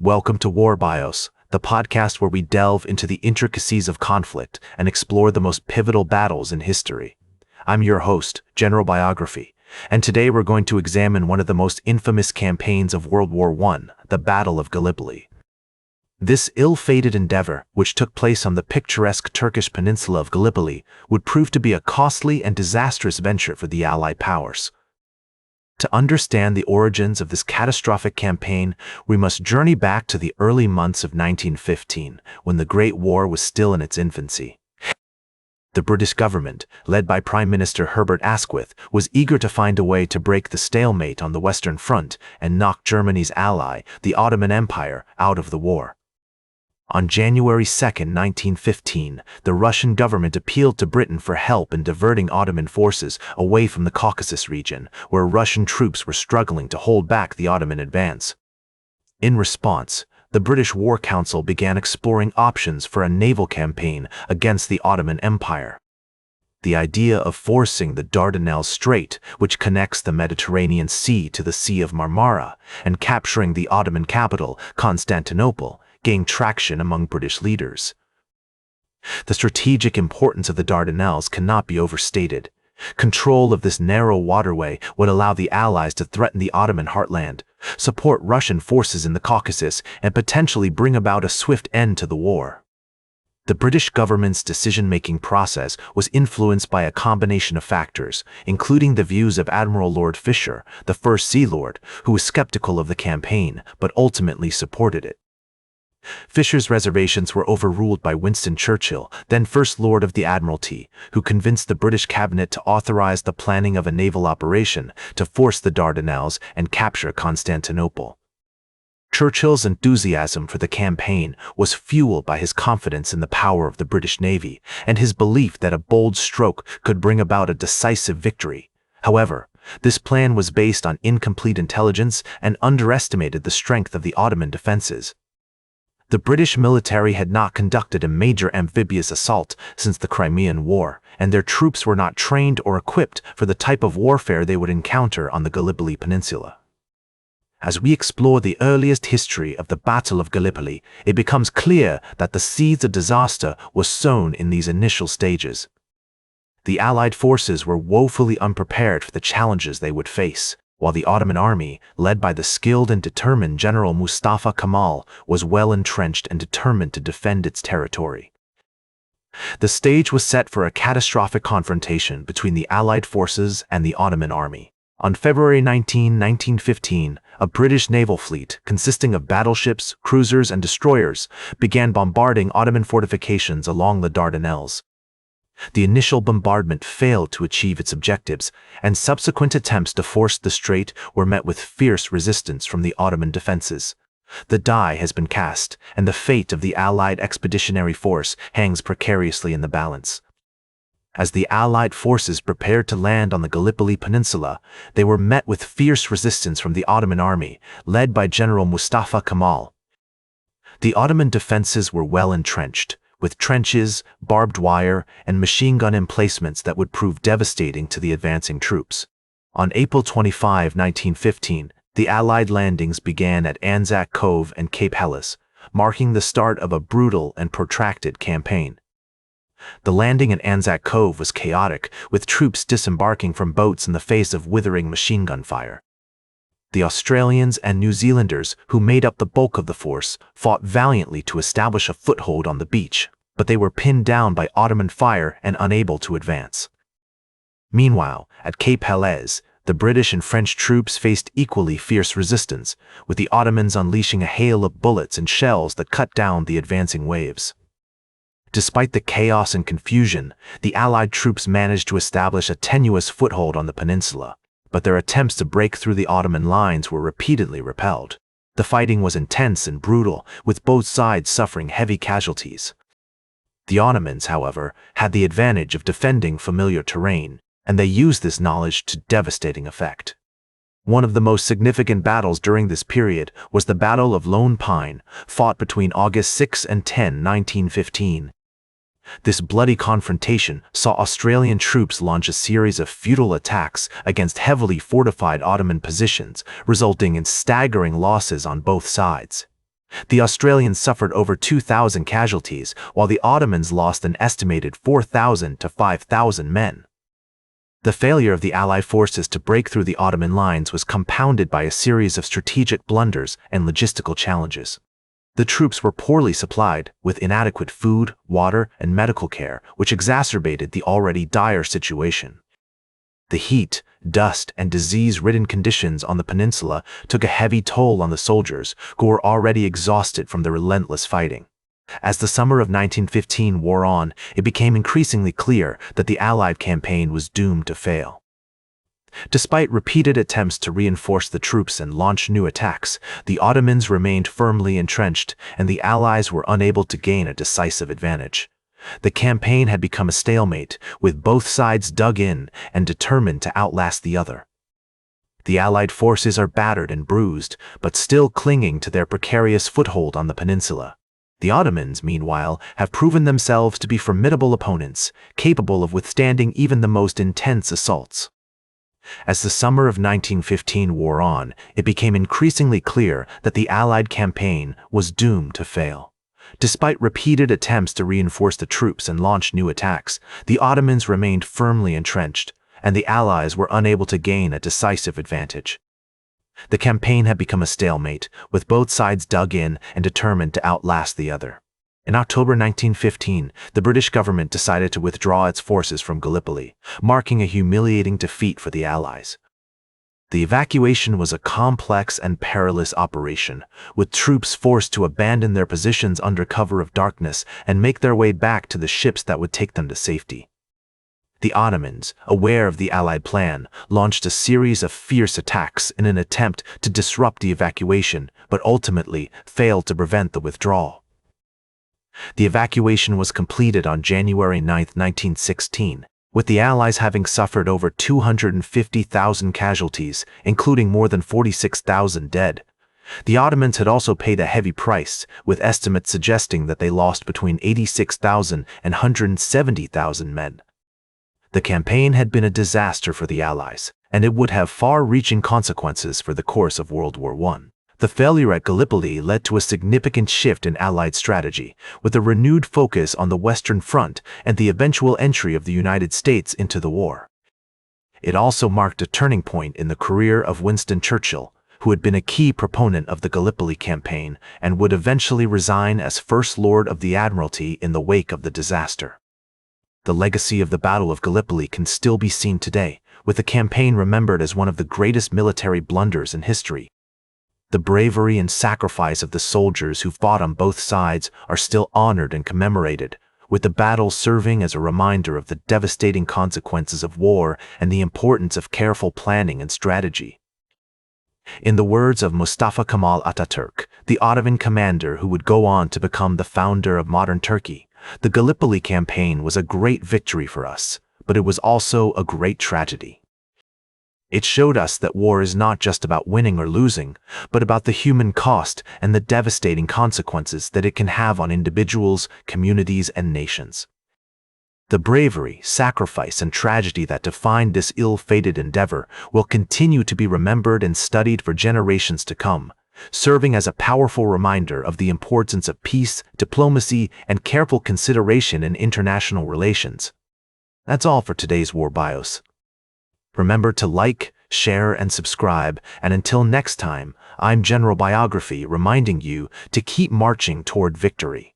Welcome to War Bios, the podcast where we delve into the intricacies of conflict and explore the most pivotal battles in history. I'm your host, General Biography, and today we're going to examine one of the most infamous campaigns of World War I, the Battle of Gallipoli. This ill-fated endeavor, which took place on the picturesque Turkish peninsula of Gallipoli, would prove to be a costly and disastrous venture for the Allied powers. To understand the origins of this catastrophic campaign, we must journey back to the early months of 1915, when the Great War was still in its infancy. The British government, led by Prime Minister Herbert Asquith, was eager to find a way to break the stalemate on the Western Front and knock Germany's ally, the Ottoman Empire, out of the war. On January 2, 1915, the Russian government appealed to Britain for help in diverting Ottoman forces away from the Caucasus region, where Russian troops were struggling to hold back the Ottoman advance. In response, the British War Council began exploring options for a naval campaign against the Ottoman Empire. The idea of forcing the Dardanelles Strait, which connects the Mediterranean Sea to the Sea of Marmara, and capturing the Ottoman capital, Constantinople, gained traction among British leaders. The strategic importance of the Dardanelles cannot be overstated. Control of this narrow waterway would allow the Allies to threaten the Ottoman heartland, support Russian forces in the Caucasus, and potentially bring about a swift end to the war. The British government's decision-making process was influenced by a combination of factors, including the views of Admiral Lord Fisher, the First Sea Lord, who was skeptical of the campaign but ultimately supported it. Fisher's reservations were overruled by Winston Churchill, then First Lord of the Admiralty, who convinced the British cabinet to authorize the planning of a naval operation to force the Dardanelles and capture Constantinople. Churchill's enthusiasm for the campaign was fueled by his confidence in the power of the British Navy and his belief that a bold stroke could bring about a decisive victory. However, this plan was based on incomplete intelligence and underestimated the strength of the Ottoman defenses. The British military had not conducted a major amphibious assault since the Crimean War, and their troops were not trained or equipped for the type of warfare they would encounter on the Gallipoli Peninsula. As we explore the earliest history of the Battle of Gallipoli, it becomes clear that the seeds of disaster were sown in these initial stages. The Allied forces were woefully unprepared for the challenges they would face, while the Ottoman army, led by the skilled and determined General Mustafa Kemal, was well entrenched and determined to defend its territory. The stage was set for a catastrophic confrontation between the Allied forces and the Ottoman army. On February 19, 1915, a British naval fleet, consisting of battleships, cruisers, and destroyers, began bombarding Ottoman fortifications along the Dardanelles. The initial bombardment failed to achieve its objectives, and subsequent attempts to force the strait were met with fierce resistance from the Ottoman defenses. The die has been cast, and the fate of the Allied expeditionary force hangs precariously in the balance. As the Allied forces prepared to land on the Gallipoli Peninsula, they were met with fierce resistance from the Ottoman army, led by General Mustafa Kemal. The Ottoman defenses were well entrenched, with trenches, barbed wire, and machine gun emplacements that would prove devastating to the advancing troops. On April 25, 1915, the Allied landings began at Anzac Cove and Cape Helles, marking the start of a brutal and protracted campaign. The landing at Anzac Cove was chaotic, with troops disembarking from boats in the face of withering machine gun fire. The Australians and New Zealanders, who made up the bulk of the force, fought valiantly to establish a foothold on the beach, but they were pinned down by Ottoman fire and unable to advance. Meanwhile, at Cape Helles, the British and French troops faced equally fierce resistance, with the Ottomans unleashing a hail of bullets and shells that cut down the advancing waves. Despite the chaos and confusion, the Allied troops managed to establish a tenuous foothold on the peninsula, but their attempts to break through the Ottoman lines were repeatedly repelled. The fighting was intense and brutal, with both sides suffering heavy casualties. The Ottomans, however, had the advantage of defending familiar terrain, and they used this knowledge to devastating effect. One of the most significant battles during this period was the Battle of Lone Pine, fought between August 6 and 10, 1915. This bloody confrontation saw Australian troops launch a series of futile attacks against heavily fortified Ottoman positions, resulting in staggering losses on both sides. The Australians suffered over 2,000 casualties, while the Ottomans lost an estimated 4,000 to 5,000 men. The failure of the Allied forces to break through the Ottoman lines was compounded by a series of strategic blunders and logistical challenges. The troops were poorly supplied, with inadequate food, water, and medical care, which exacerbated the already dire situation. The heat, dust, and disease-ridden conditions on the peninsula took a heavy toll on the soldiers, who were already exhausted from the relentless fighting. As the summer of 1915 wore on, it became increasingly clear that the Allied campaign was doomed to fail. Despite repeated attempts to reinforce the troops and launch new attacks, the Ottomans remained firmly entrenched, and the Allies were unable to gain a decisive advantage. The campaign had become a stalemate, with both sides dug in and determined to outlast the other. The Allied forces are battered and bruised, but still clinging to their precarious foothold on the peninsula. The Ottomans, meanwhile, have proven themselves to be formidable opponents, capable of withstanding even the most intense assaults. As the summer of 1915 wore on, it became increasingly clear that the Allied campaign was doomed to fail. Despite repeated attempts to reinforce the troops and launch new attacks, the Ottomans remained firmly entrenched, and the Allies were unable to gain a decisive advantage. The campaign had become a stalemate, with both sides dug in and determined to outlast the other. In October 1915, the British government decided to withdraw its forces from Gallipoli, marking a humiliating defeat for the Allies. The evacuation was a complex and perilous operation, with troops forced to abandon their positions under cover of darkness and make their way back to the ships that would take them to safety. The Ottomans, aware of the Allied plan, launched a series of fierce attacks in an attempt to disrupt the evacuation, but ultimately failed to prevent the withdrawal. The evacuation was completed on January 9, 1916, with the Allies having suffered over 250,000 casualties, including more than 46,000 dead. The Ottomans had also paid a heavy price, with estimates suggesting that they lost between 86,000 and 170,000 men. The campaign had been a disaster for the Allies, and it would have far-reaching consequences for the course of World War I. The failure at Gallipoli led to a significant shift in Allied strategy, with a renewed focus on the Western Front and the eventual entry of the United States into the war. It also marked a turning point in the career of Winston Churchill, who had been a key proponent of the Gallipoli campaign and would eventually resign as First Lord of the Admiralty in the wake of the disaster. The legacy of the Battle of Gallipoli can still be seen today, with the campaign remembered as one of the greatest military blunders in history. The bravery and sacrifice of the soldiers who fought on both sides are still honored and commemorated, with the battle serving as a reminder of the devastating consequences of war and the importance of careful planning and strategy. In the words of Mustafa Kemal Atatürk, the Ottoman commander who would go on to become the founder of modern Turkey, the Gallipoli campaign was a great victory for us, but it was also a great tragedy. It showed us that war is not just about winning or losing, but about the human cost and the devastating consequences that it can have on individuals, communities, and nations. The bravery, sacrifice, and tragedy that defined this ill-fated endeavor will continue to be remembered and studied for generations to come, serving as a powerful reminder of the importance of peace, diplomacy, and careful consideration in international relations. That's all for today's War Bios. Remember to like, share, and subscribe, and until next time, I'm General Biography reminding you to keep marching toward victory.